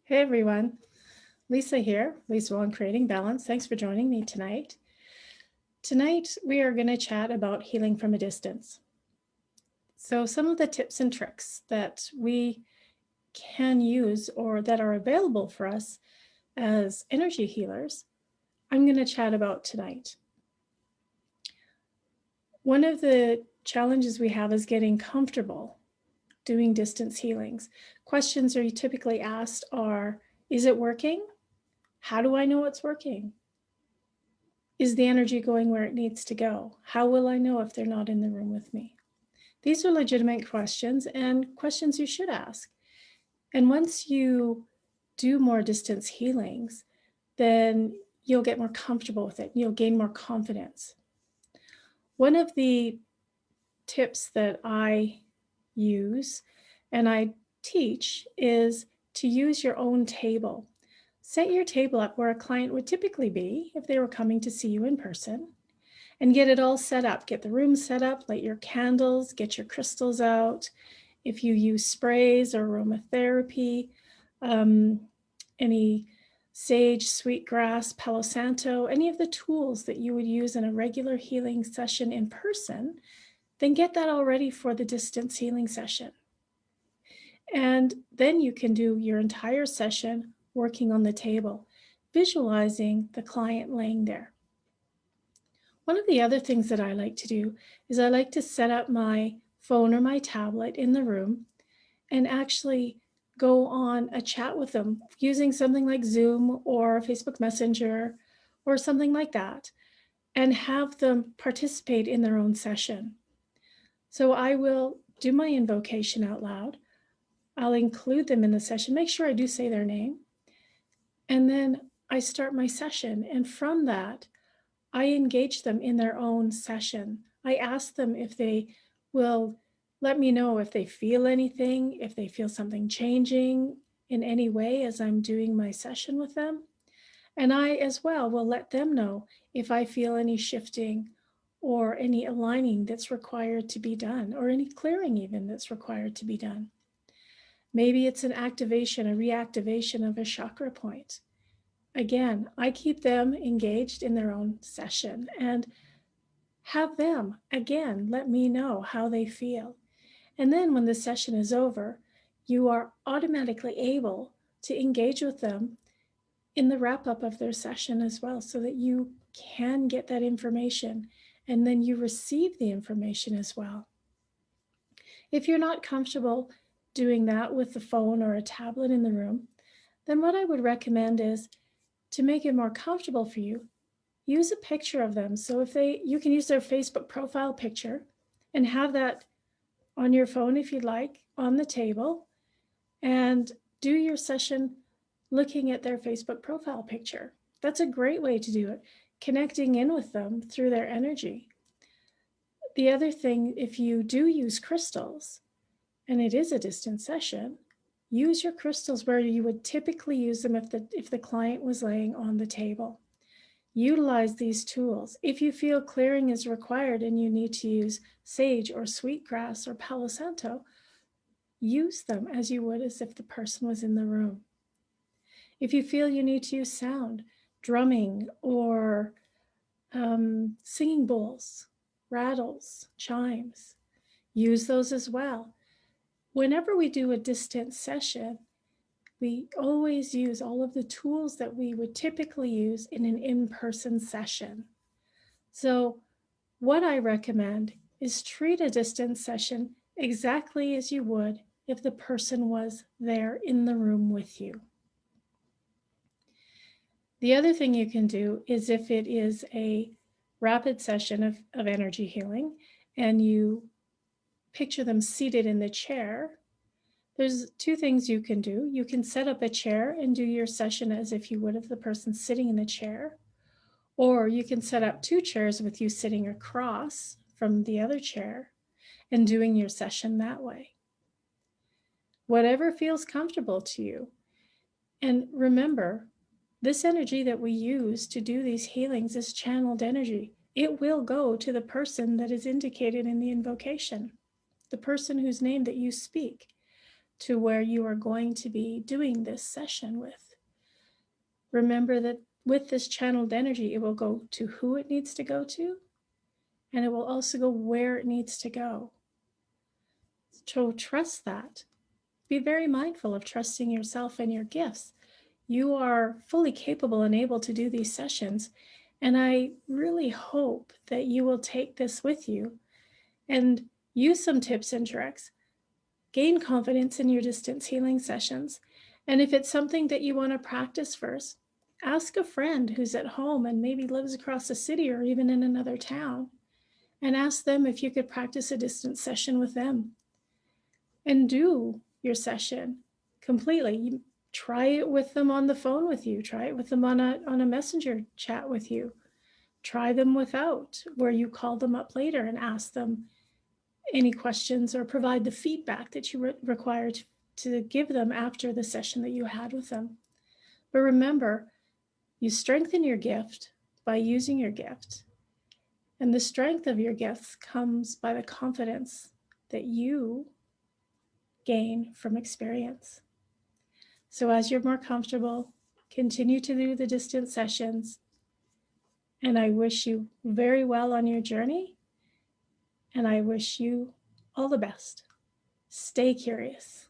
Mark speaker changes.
Speaker 1: Hey everyone, Lisa here, Lisa on Creating Balance. Thanks for joining me tonight. Tonight we are going to chat about healing from a distance. So some of the tips and tricks that we can use or that are available for us as energy healers, I'm going to chat about tonight. One of the challenges we have is getting comfortable doing distance healings. Questions are typically asked are, is it working? How do I know it's working? Is the energy going where it needs to go? How will I know if they're not in the room with me? These are legitimate questions and questions you should ask. And once you do more distance healings, then you'll get more comfortable with it. You'll gain more confidence. One of the tips that I use and I teach is to use your own table. Set your table up where a client would typically be if they were coming to see you in person, and get it all set up. Get the room set up, light your candles, get your crystals out. If you use sprays or aromatherapy, any sage, sweetgrass, Palo Santo, any of the tools that you would use in a regular healing session in person, then get that all ready for the distance healing session. And then you can do your entire session working on the table, visualizing the client laying there. One of the other things that I like to do is I like to set up my phone or my tablet in the room and actually go on a chat with them using something like Zoom or Facebook Messenger or something like that, and have them participate in their own session. So I will do my invocation out loud. I'll include them in the session, make sure I do say their name. And then I start my session. And from that, I engage them in their own session. I ask them if they will let me know if they feel anything, if they feel something changing in any way as I'm doing my session with them. And I as well will let them know if I feel any shifting or any aligning that's required to be done, or any clearing even that's required to be done. Maybe it's an activation, a reactivation of a chakra point. Again, I keep them engaged in their own session and have them, again, let me know how they feel. And then when the session is over, you are automatically able to engage with them in the wrap up of their session as well, so that you can get that information and then you receive the information as well. If you're not comfortable doing that with the phone or a tablet in the room, then what I would recommend is to make it more comfortable for you, use a picture of them. So if you can use their Facebook profile picture and have that on your phone if you'd like, on the table, and do your session looking at their Facebook profile picture. That's a great way to do it, connecting in with them through their energy. The other thing, if you do use crystals, and it is a distance session, use your crystals where you would typically use them if the client was laying on the table. Utilize these tools. If you feel clearing is required and you need to use sage or sweetgrass or Palo Santo, use them as you would as if the person was in the room. If you feel you need to use sound, drumming, or singing bowls, rattles, chimes, use those as well. Whenever we do a distance session, we always use all of the tools that we would typically use in an in-person session. So what I recommend is treat a distance session exactly as you would if the person was there in the room with you. The other thing you can do is, if it is a rapid session of energy healing and you picture them seated in the chair, there's two things you can do. You can set up a chair and do your session as if you would if the person sitting in the chair, or you can set up two chairs with you sitting across from the other chair and doing your session that way. Whatever feels comfortable to you. And remember, this energy that we use to do these healings is channeled energy. It will go to the person that is indicated in the invocation, the person whose name that you speak. to where you are going to be doing this session with. Remember that with this channeled energy, it will go to who it needs to go to, and it will also go where it needs to go. So trust that. Be very mindful of trusting yourself and your gifts. You are fully capable and able to do these sessions. And I really hope that you will take this with you and use some tips and tricks. Gain confidence in your distance healing sessions. And if it's something that you want to practice first, ask a friend who's at home and maybe lives across the city or even in another town, and ask them if you could practice a distance session with them. And do your session completely. You try it with them on the phone with you. Try it with them on a messenger chat with you. Try them without, where you call them up later and ask them any questions or provide the feedback that you require to give them after the session that you had with them. But remember, you strengthen your gift by using your gift. And the strength of your gifts comes by the confidence that you gain from experience. So as you're more comfortable, continue to do the distance sessions. And I wish you very well on your journey. And I wish you all the best. Stay curious.